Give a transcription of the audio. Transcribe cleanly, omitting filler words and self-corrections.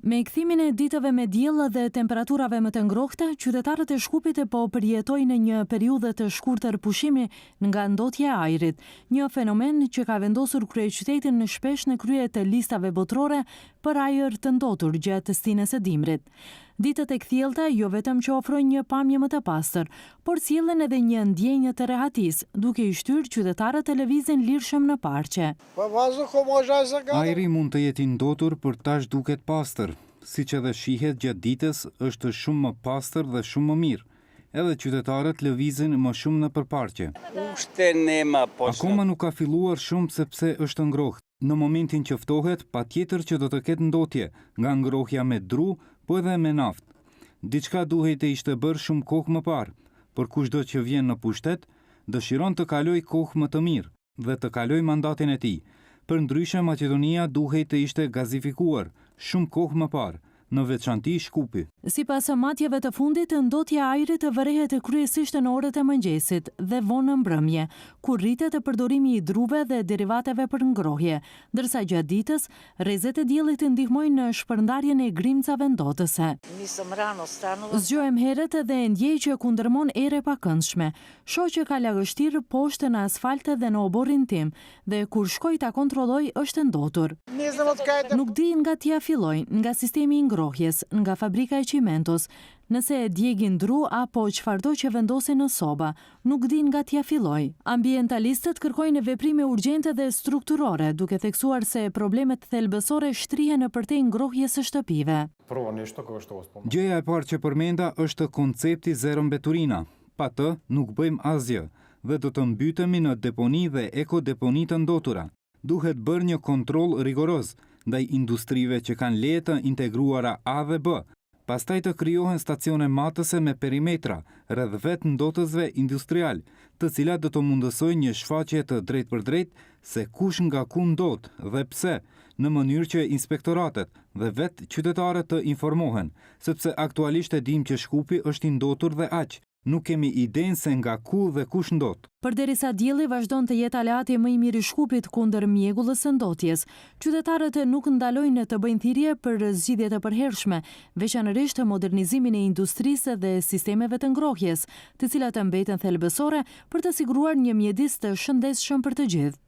Me kthimin e ditëve me diell dhe temperaturave më të ngrohta, qytetarët e Shkupit po përjetojnë një periudhë të shkurtër pushimi nga ndotja e ajrit, një fenomen që ka vendosur kryeqytetin shpesh në krye të listave botërore për ajër të ndotur gjatë stinës së dimrit. Ditët e kthjellta jo vetëm që ofrojnë një pamje më të pastër, por sjellen edhe një ndjenjë të rehatisë, duke i shtyrë qytetarët të lëvizin lirshëm në parqe. Ajri mund të jetë i ndotur, por tash duket pastër. Siç edhe shihet gjatë ditës, është shumë më pastër dhe shumë më mirë. Edhe qytetarët lëvizin më shumë nëpër parqe. Akoma nuk ka filluar shumë sepse është ngrohtë. Në momentin që ftohet, patjetër që do të ketë ndotje, nga ngrohja me dru, po edhe me naftë. Diçka duhet të ishte bërë shumë kohë më parë, por kushdo që vjen në pushtet, dëshiron të kaloj kohë më të mirë dhe të kaloj mandatin e tij. Përndryshe, Maqedonia duhet të ishte gazifikuar shumë kohë më parë, në veçanti Shkupi. Sipas matjeve të fundit, ndotja e ajrit vërehet kryesisht në orët e mëngjesit dhe vonë në mbrëmje, kur rritet përdorimi i druve dhe derivateve për ngrohje, ndërsa gjatë ditës rrezet e diellit ndihmojnë në shpërndarjen e grimcave ndotëse. Zgjohem herët dhe ndjej që kundërmon erë pakëndshme. Shoh që ka lagështir poshtë në asfalt dhe në oborrin tim, dhe kur shkoj ta kontrolloj është ndotur. Nuk di nga t'ia filloj, nga sistemi i ngrohjes, nga fabrika e qimentos, nëse e djegin dru apo çfarëdo që vendosin në soba, nuk di nga t'ia filloj. Ambientalistët kërkojnë veprime urgjente dhe strukturore, duke theksuar se problemet thelbësore shtrihen në përtej ngrohjes së shtëpive. Gjëja e parë që përmenda është koncepti zero mbeturina. Pa të nuk bëjmë asgjë dhe do të mbytemi në deponi dhe ekodeponi të ndotura. Duhet bërë një kontroll rigoroz ndaj industrive që kanë leje të integruara A dhe B. Pastaj të krijohen stacione matëse me perimetra rreth vetë ndotësve industrial, të cilat do të mundësojnë një shfaqje të drejtpërdrejtë se kush nga ku ndot dhe pse, në mënyrë që inspektoratet dhe vetë qytetarët të informohen, sepse aktualisht e dim që Shkupi është i ndotur dhe aq. Nuk kemi idenë se nga ku dhe kush ndot. Përderisa dielli vazhdon të jetë aleati më i miri i Shkupit kundër mjegullës së ndotjes, qytetarët nuk ndalojnë të bëjnë thirrje për zgjidhje të përhershme, veçanërisht modernizimin e industrisë dhe sistemeve të ngrohjes, të cilat mbeten thelbësore për të siguruar një mjedis të shëndetshëm për të gjithë.